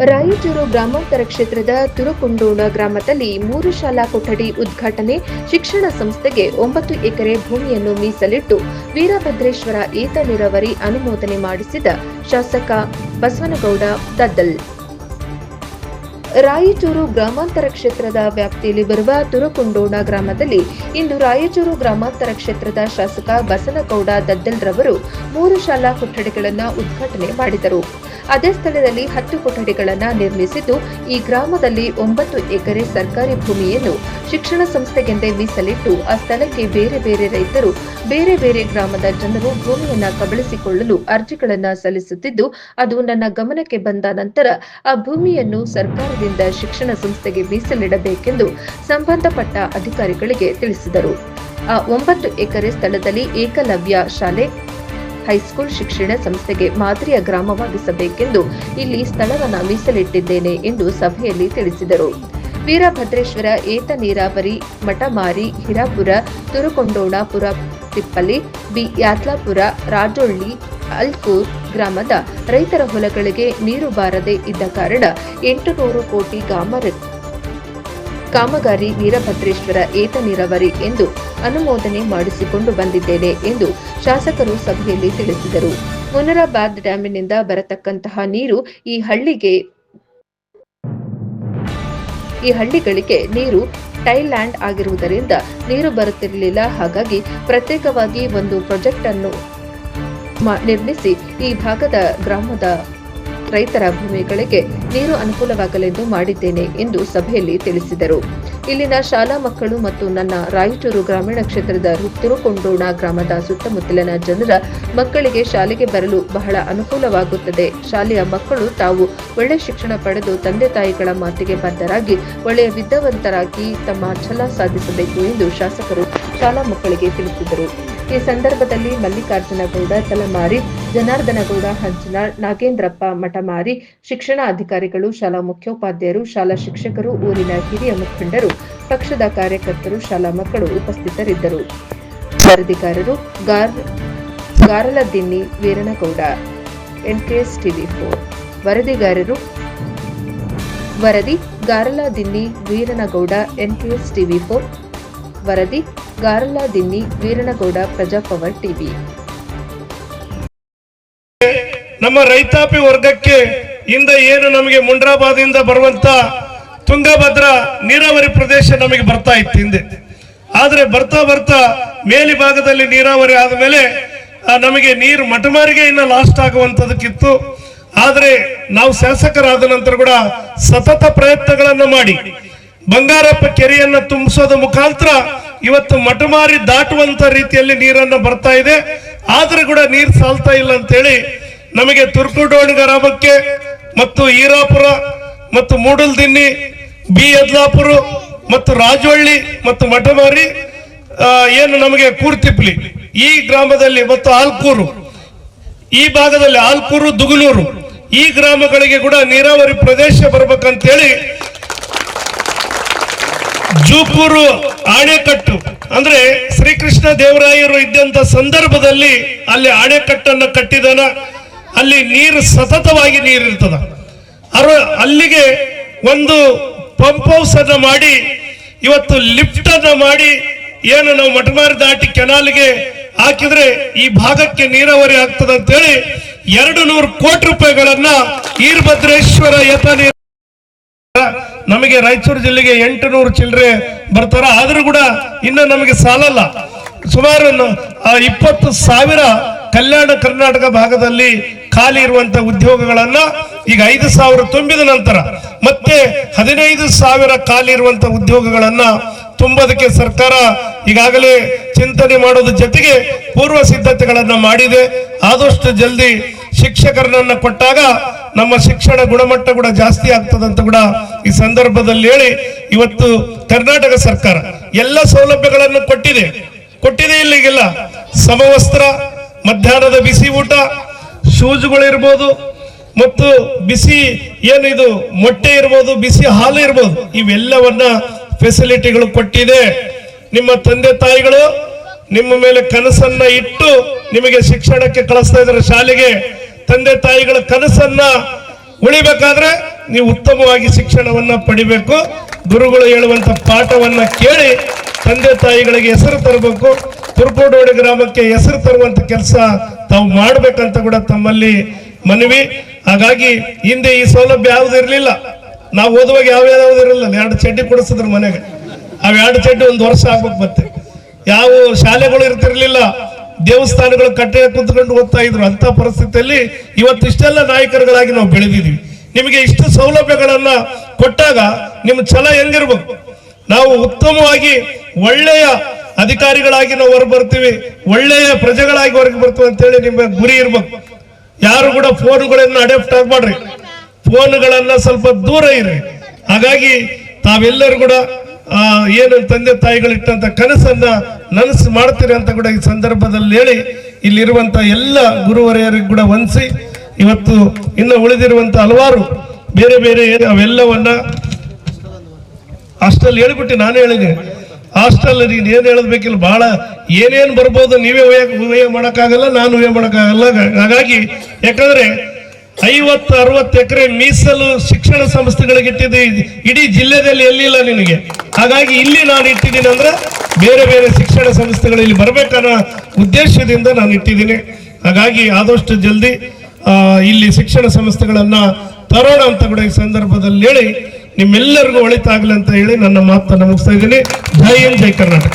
ರಾಯಚೂರು ಗ್ರಾಮಾಂತರ ಕ್ಷೇತ್ರದ ತುರುಕುಂಡೋಣ ಗ್ರಾಮದಲ್ಲಿ 3 ಶಾಲಾ ಕೊಠಡಿ ಉದ್ಘಾಟನೆ. ಶಿಕ್ಷಣ ಸಂಸ್ಥೆಗೆ 9 ಎಕರೆ ಭೂಮಿಯನ್ನು ಮೀಸಲಿಟ್ಟು ವೀರಭದ್ರೇಶ್ವರ ಏತ ನೀರಾವರಿ ಅನುಮೋದನೆ ಮಾಡಿಸಿದ ಶಾಸಕ ಬಸವನಗೌಡ ದದ್ದಲ್. ರಾಯಚೂರು ಗ್ರಾಮಾಂತರ ಕ್ಷೇತ್ರದ ವ್ಯಾಪ್ತಿಯಲ್ಲಿ ಬರುವ ತುರುಕುಂಡೋಣ ಗ್ರಾಮದಲ್ಲಿ ಇಂದು ರಾಯಚೂರು ಗ್ರಾಮಾಂತರ ಕ್ಷೇತ್ರದ ಶಾಸಕ ಬಸವನಗೌಡ ದದ್ದಲ್ ರವರು 3 ಶಾಲಾ ಕೊಠಡಿಗಳನ್ನು ಉದ್ಘಾಟನೆ ಮಾಡಿದರು. ಅದೇ ಸ್ಥಳದಲ್ಲಿ 10 ಕೊಠಡಿಗಳನ್ನು ನಿರ್ಮಿಸಿದ್ದು, ಈ ಗ್ರಾಮದಲ್ಲಿ 9 ಎಕರೆ ಸರ್ಕಾರಿ ಭೂಮಿಯನ್ನು ಶಿಕ್ಷಣ ಸಂಸ್ಥೆಗೆಂದೇ ಮೀಸಲಿಟ್ಟು ಆ ಸ್ಥಳಕ್ಕೆ ಬೇರೆ ಬೇರೆ ರೈತರು, ಬೇರೆ ಬೇರೆ ಗ್ರಾಮದ ಜನರು ಭೂಮಿಯನ್ನು ಕಬಳಿಸಿಕೊಳ್ಳಲು ಅರ್ಜಿಗಳನ್ನು ಸಲ್ಲಿಸುತ್ತಿದ್ದು, ಅದು ನನ್ನ ಗಮನಕ್ಕೆ ಬಂದ ನಂತರ ಆ ಭೂಮಿಯನ್ನು ಸರ್ಕಾರದಿಂದ ಶಿಕ್ಷಣ ಸಂಸ್ಥೆಗೆ ಮೀಸಲಿಡಬೇಕೆಂದು ಸಂಬಂಧಪಟ್ಟ ಅಧಿಕಾರಿಗಳಿಗೆ ತಿಳಿಸಿದರು. ಆ 9 ಎಕರೆ ಸ್ಥಳದಲ್ಲಿ ಏಕಲವ್ಯ ಶಾಲೆ, ಹೈಸ್ಕೂಲ್ ಶಿಕ್ಷಣ ಸಂಸ್ಥೆಗೆ ಮಾದರಿಯ ಗ್ರಾಮವಾಗಿಸಬೇಕೆಂದು ಇಲ್ಲಿ ಸ್ಥಳವನ್ನು ಮೀಸಲಿಟ್ಟಿದ್ದೇನೆ ಎಂದು ಸಭೆಯಲ್ಲಿ ತಿಳಿಸಿದರು. ವೀರಭದ್ರೇಶ್ವರ ಏತ ನೀರಾವರಿ ಮಠಮಾರಿ, ಹಿರಾಪುರ, ತುರುಕೊಂಡೋಣ, ತಿಪ್ಪಲಿ, ಬಿ ಯಾತ್ಲಾಪುರ, ರಾಜೊಳ್ಳಿ, ಅಲ್ಕೂರ್ ಗ್ರಾಮದ ರೈತರ ಹೊಲಗಳಿಗೆ ನೀರು ಬಾರದೆ ಇದ್ದ ಕಾರಣ 800 ಕೋಟಿ ಕಾಮಗಾರಿ ವೀರಭದ್ರೇಶ್ವರ ಏತ ನೀರಾವರಿ ಎಂದು ಅನುಮೋದನೆ ಮಾಡಿಸಿಕೊಂಡು ಬಂದಿದ್ದೇನೆ ಎಂದು ಶಾಸಕರು ಸಭೆಯಲ್ಲಿ ತಿಳಿಸಿದರು. ಮುನರಾಬಾದ್ ಡ್ಯಾಮಿನಿಂದ ಬರತಕ್ಕಂತಹ ನೀರು ಈ ಹಳ್ಳಿಗಳಿಗೆ ನೀರು ಟೈಲ್ಯಾಂಡ್ ಆಗಿರುವುದರಿಂದ ನೀರು ಬರುತ್ತಿರಲಿಲ್ಲ. ಹಾಗಾಗಿ ಪ್ರತ್ಯೇಕವಾಗಿ ಒಂದು ಪ್ರಾಜೆಕ್ಟ್ ಅನ್ನು ನಿರ್ಮಿಸಿ ಈ ಭಾಗದ ಗ್ರಾಮದ ರೈತರ ಭೂಮಿಗಳಿಗೆ ನೀರು ಅನುಕೂಲವಾಗಲೆಂದು ಮಾಡಿದ್ದೇನೆ ಎಂದು ಸಭೆಯಲ್ಲಿ ತಿಳಿಸಿದರು. ಇಲ್ಲಿನ ಶಾಲಾ ಮಕ್ಕಳು ಮತ್ತು ನನ್ನ ರಾಯಚೂರು ಗ್ರಾಮೀಣ ಕ್ಷೇತ್ರದ ತುರುಕೊಂಡೋಣ ಗ್ರಾಮದ ಸುತ್ತಮುತ್ತಲಿನ ಜನರ ಮಕ್ಕಳಿಗೆ ಶಾಲೆಗೆ ಬರಲು ಬಹಳ ಅನುಕೂಲವಾಗುತ್ತದೆ. ಶಾಲೆಯ ಮಕ್ಕಳು ತಾವು ಒಳ್ಳೆಯ ಶಿಕ್ಷಣ ಪಡೆದು ತಂದೆ ತಾಯಿಗಳ ಮಾತಿಗೆ ಬದ್ಧರಾಗಿ ಒಳ್ಳೆಯ ವಿದ್ಯಾವಂತರಾಗಿ ತಮ್ಮ ಛಲ ಸಾಧಿಸಬೇಕು ಎಂದು ಶಾಸಕರು ಶಾಲಾ ಮಕ್ಕಳಿಗೆ ತಿಳಿಸಿದರು. ಈ ಸಂದರ್ಭದಲ್ಲಿ ಮಲ್ಲಿಕಾರ್ಜುನ ಗೌಡ ತಲಮಾರಿ, ಜನಾರ್ದನಗೌಡ ಹಂಚನಾಳ್, ನಾಗೇಂದ್ರಪ್ಪ ಮಠಮಾರಿ, ಶಿಕ್ಷಣ ಅಧಿಕಾರಿಗಳು, ಶಾಲಾ ಮುಖ್ಯೋಪಾಧ್ಯಾಯರು, ಶಾಲಾ ಶಿಕ್ಷಕರು, ಊರಿನ ಹಿರಿಯ ಮುಖಂಡರು, ಪಕ್ಷದ ಕಾರ್ಯಕರ್ತರು, ಶಾಲಾ ಮಕ್ಕಳು ಉಪಸ್ಥಿತರಿದ್ದರು. ವರದಿಗಾರರು ಗಾರಲದಿನ್ನಿ ವೀರನಗೌಡ, NKS TV4. ವರದಿ ಗಾರಲದಿನ್ನಿ ವೀರನಗೌಡ, NKS TV4. ವರದಿ ಗಾರಲದಿನ್ನಿ ವೀರನಗೌಡ, ಪ್ರಜಾಪವರ್ ಟಿವಿ. ನಮ್ಮ ರೈತಾಪಿ ವರ್ಗಕ್ಕೆ ಇಂದ ಏನು ನಮಗೆ ಮುಂಡ್ರಾಬಾದಿಂದ ಬರುವಂತ ತುಂಗಭದ್ರಾ ನೀರಾವರಿ ಪ್ರದೇಶ ನಮಗೆ ಬರ್ತಾ ಇತ್ತು ಹಿಂದೆ. ಆದ್ರೆ ಬರ್ತಾ ಬರ್ತಾ ಮೇಲಿ ಭಾಗದಲ್ಲಿ ನೀರಾವರಿ ಆದ ಮೇಲೆ ನಮಗೆ ನೀರು ಮಠಮಾರಿಗೆ ಇನ್ನ ಲಾಸ್ಟ್ ಆಗುವಂತದಕ್ಕಿತ್ತು. ಆದ್ರೆ ನಾವು ಶಾಸಕರಾದ ನಂತರ ಕೂಡ ಸತತ ಪ್ರಯತ್ನಗಳನ್ನು ಮಾಡಿ ಬಂಗಾರಪ್ಪ ಕೆರೆಯನ್ನ ತುಂಬಿಸೋದ ಮುಖಾಂತರ ಇವತ್ತು ಮಠಮಾರಿ ದಾಟುವಂತ ರೀತಿಯಲ್ಲಿ ನೀರನ್ನ ಬರ್ತಾ ಇದೆ. ಆದ್ರೆ ಕೂಡ ನೀರು ಸಾಲ್ತಾ ಇಲ್ಲ ಅಂತೇಳಿ ನಮಗೆ ತುರುಕುಂಡೋಣ ಗ್ರಾಮಕ್ಕೆ ಮತ್ತು ಈರಾಪುರ ಮತ್ತು ಮೂಡಲ್ದಿನ್ನಿ, ಬಿ ಯದ್ಲಾಪುರ ಮತ್ತು ರಾಜೊಳ್ಳಿ ಮತ್ತು ಮಠಮಾರಿ, ಏನು ನಮಗೆ ಕೂರ್ತಿಪ್ಲಿ ಈ ಗ್ರಾಮದಲ್ಲಿ ಮತ್ತು ಆಲ್ಕೂರು ಈ ಭಾಗದಲ್ಲಿ, ಆಲ್ಕೂರು, ದುಗುಲೂರು ಈ ಗ್ರಾಮಗಳಿಗೆ ಕೂಡ ನೀರಾವರಿ ಪ್ರದೇಶ ಬರ್ಬೇಕಂತೇಳಿ ಜೂಪೂರು ಆಣೆಕಟ್ಟು ಅಂದ್ರೆ ಶ್ರೀಕೃಷ್ಣ ದೇವರಾಯರು ಇದ್ದಂತ ಸಂದರ್ಭದಲ್ಲಿ ಅಲ್ಲಿ ಆಣೆಕಟ್ಟನ್ನು ಕಟ್ಟಿದನ. ಅಲ್ಲಿ ನೀರು ಸತತವಾಗಿ ನೀರಿರ್ತದ. ಅಲ್ಲಿಗೆ ಒಂದು ಪಂಪ್ ಹೌಸ್ ಅನ್ನ ಮಾಡಿ ಇವತ್ತು ಲಿಫ್ಟ್ ಅನ್ನ ಮಾಡಿ ಏನು ನಾವು ಮಠಮಾರಿ ದಾಟಿ ಕೆನಾಲ್ಗೆ ಹಾಕಿದ್ರೆ ಈ ಭಾಗಕ್ಕೆ ನೀರಾವರಿ ಆಗ್ತದೆ ಅಂತೇಳಿ 200 ಕೋಟಿ ರೂಪಾಯಿಗಳನ್ನ ವೀರಭದ್ರೇಶ್ವರ ಏತ ನೀರು ನಮಗೆ ರಾಯಚೂರು ಜಿಲ್ಲೆಗೆ 800 ಚಿಲ್ಲರೆ ಬರ್ತಾರ. ಆದ್ರೂ ಕೂಡ ಇನ್ನು ನಮಗೆ ಸಾಲಲ್ಲ. ಸುಮಾರು 20,000 ಕಲ್ಯಾಣ ಕರ್ನಾಟಕ ಭಾಗದಲ್ಲಿ ಖಾಲಿ ಇರುವಂತಹ ಉದ್ಯೋಗಗಳನ್ನ ಈಗ 5,000 ತುಂಬಿದ ನಂತರ ಮತ್ತೆ 15,000 ಖಾಲಿ ಇರುವಂತಹ ಉದ್ಯೋಗಗಳನ್ನ ತುಂಬೋದಕ್ಕೆ ಸರ್ಕಾರ ಈಗಾಗಲೇ ಚಿಂತನೆ ಮಾಡೋದ್ರ ಜೊತೆಗೆ ಪೂರ್ವ ಸಿದ್ಧತೆಗಳನ್ನ ಮಾಡಿದೆ. ಆದಷ್ಟು ಜಲ್ದಿ ಶಿಕ್ಷಕರನ್ನ ಕೊಟ್ಟಾಗ ನಮ್ಮ ಶಿಕ್ಷಣ ಗುಣಮಟ್ಟ ಕೂಡ ಜಾಸ್ತಿ ಆಗ್ತದಂತ ಕೂಡ ಈ ಸಂದರ್ಭದಲ್ಲಿ ಹೇಳಿ, ಇವತ್ತು ಕರ್ನಾಟಕ ಸರ್ಕಾರ ಎಲ್ಲ ಸೌಲಭ್ಯಗಳನ್ನು ಕೊಟ್ಟಿದೆ ಇಲ್ಲಿಗೆಲ್ಲ ಸಮವಸ್ತ್ರ, ಮಧ್ಯಾಹ್ನದ ಬಿಸಿ ಊಟ, ಶೂಸ್ಗಳಿರ್ಬೋದು ಮತ್ತು ಬಿಸಿ ಏನಿದು ಮೊಟ್ಟೆ ಇರ್ಬೋದು, ಬಿಸಿ ಹಾಲು ಇರ್ಬೋದು, ಇವೆಲ್ಲವನ್ನ ಫೆಸಿಲಿಟಿಗಳು ಕೊಟ್ಟಿದೆ. ನಿಮ್ಮ ತಂದೆ ತಾಯಿಗಳು ನಿಮ್ಮ ಮೇಲೆ ಕನಸನ್ನ ಇಟ್ಟು ನಿಮಗೆ ಶಿಕ್ಷಣಕ್ಕೆ ಕಳಿಸ್ತಾ ಇದ್ದಾರೆ ಶಾಲೆಗೆ. ತಂದೆ ತಾಯಿಗಳ ಕನಸನ್ನ ಉಳಿಬೇಕಾದ್ರೆ ನೀವು ಉತ್ತಮವಾಗಿ ಶಿಕ್ಷಣವನ್ನ ಪಡಿಬೇಕು. ಗುರುಗಳು ಹೇಳುವಂತ ಪಾಠವನ್ನ ಕೇಳಿ ತಂದೆ ತಾಯಿಗಳಿಗೆ ಹೆಸರು ತರಬೇಕು. ತುರ್ಕೋಡೋಡಿ ಗ್ರಾಮಕ್ಕೆ ಹೆಸರು ತರುವಂತ ಕೆಲಸ ತಾವು ಮಾಡ್ಬೇಕಂತ ಕೂಡ ತಮ್ಮಲ್ಲಿ ಮನವಿ. ಹಾಗಾಗಿ ಹಿಂದೆ ಈ ಸೌಲಭ್ಯ ಯಾವ್ದು ಇರಲಿಲ್ಲ. ನಾವು ಓದುವಾಗ ಯಾವ್ಯಾವ್ದು ಇರಲಿಲ್ಲ. 2 ಚಡ್ಡಿ ಕೊಡಿಸಿದ್ರು ಮನೆಗೆ. ಅವ್ 2 ಚಡ್ಡಿ 1 ವರ್ಷ ಆಗ್ಬೇಕು. ಮತ್ತೆ ಯಾವ ಶಾಲೆಗಳು ಇರ್ತಿರ್ಲಿಲ್ಲ. ದೇವಸ್ಥಾನಗಳು ಕಟ್ಟೆ ಕುತ್ಕೊಂಡು ಓದ್ತಾ ಇದ್ರು. ಅಂತ ಪರಿಸ್ಥಿತಿಯಲ್ಲಿ ಇವತ್ತು ಇಷ್ಟೆಲ್ಲ ನಾಯಕರುಗಳಾಗಿ ನಾವು ಬೆಳೆದಿದ್ದೀವಿ. ನಿಮಗೆ ಇಷ್ಟು ಸೌಲಭ್ಯಗಳನ್ನ ಕೊಟ್ಟಾಗ ನಿಮ್ಮ ಛಲ ಹೆಂಗಿರ್ಬೇಕು? ನಾವು ಉತ್ತಮವಾಗಿ ಒಳ್ಳೆಯ ಅಧಿಕಾರಿಗಳಾಗಿ ನಾವು ಹೊರ ಬರ್ತೀವಿ, ಒಳ್ಳೆಯ ಪ್ರಜೆಗಳಾಗಿ ಹೊರಗೆ ಬರ್ತೀವಿ ಅಂತೇಳಿ ನಿಮ್ಮ ಗುರಿ ಇರ್ಬೇಕು. ಯಾರು ಕೂಡ ಫೋನ್ಗಳನ್ನ ಅಡಾಪ್ಟ್ ಆಗ್ಬೇಡ್ರಿ. ಫೋನ್ಗಳನ್ನ ಸ್ವಲ್ಪ ದೂರ ಇರ್ರಿ. ಹಾಗಾಗಿ ತಾವೆಲ್ಲರೂ ಕೂಡ ಏನು ತಂದೆ ತಾಯಿಗಳಿಟ್ಟಂತ ಕನಸನ್ನ ನನಸು ಮಾಡ್ತೀರಿ ಅಂತ ಕೂಡ ಈ ಸಂದರ್ಭದಲ್ಲಿ ಹೇಳಿ, ಇಲ್ಲಿರುವಂತ ಎಲ್ಲ ಗುರುವರೆಯರಿಗೆ ಕೂಡ ವಂದಿಸಿ, ಇವತ್ತು ಇನ್ನು ಉಳಿದಿರುವಂತ ಹಲವಾರು ಬೇರೆ ಬೇರೆ ಅವೆಲ್ಲವನ್ನ ಹಾಸ್ಟೆಲ್ ಹೇಳ್ಬಿಟ್ಟು ನಾನು ಹೇಳಿದ್ದೀನಿ. ಹಾಸ್ಟೆಲ್ ನೀನು ಏನು ಹೇಳಬೇಕಿಲ್ಲ, ಬಹಳ ಏನೇನು ಬರ್ಬೋದು ನೀವೇ ಊಹೆ ಮಾಡೋಕ್ಕಾಗಲ್ಲ, ನಾನು ಊಹೆ ಮಾಡೋಕ್ಕಾಗಲ್ಲ. ಹಾಗಾಗಿ ಯಾಕಂದ್ರೆ 50-60 ಎಕರೆ ಮೀಸಲು ಶಿಕ್ಷಣ ಸಂಸ್ಥೆಗಳಿಗೆ ಇಟ್ಟಿದ್ದು ಇಡೀ ಜಿಲ್ಲೆಯಲ್ಲಿ ಎಲ್ಲಿಲ್ಲ ನಿನಗೆ. ಹಾಗಾಗಿ ಇಲ್ಲಿ ನಾನು ಇಟ್ಟಿದ್ದೀನಿ ಅಂದ್ರೆ ಬೇರೆ ಬೇರೆ ಶಿಕ್ಷಣ ಸಂಸ್ಥೆಗಳು ಇಲ್ಲಿ ಬರ್ಬೇಕನ್ನೋ ಉದ್ದೇಶದಿಂದ ನಾನು ಇಟ್ಟಿದ್ದೀನಿ. ಹಾಗಾಗಿ ಆದಷ್ಟು ಜಲ್ದಿ ಇಲ್ಲಿ ಶಿಕ್ಷಣ ಸಂಸ್ಥೆಗಳನ್ನ ತರೋಣ ಅಂತ ಕೂಡ ಈ ಸಂದರ್ಭದಲ್ಲಿ ಹೇಳಿ ನಿಮ್ಮೆಲ್ಲರಿಗೂ ಒಳಿತಾಗಲಿ ಅಂತ ಹೇಳಿ ನನ್ನ ಮಾತನ್ನು ಮುಗಿಸ್ತಾ ಇದ್ದೀನಿ. ಜೈ ಹಿಂದ್, ಜೈ ಕರ್ನಾಟಕ.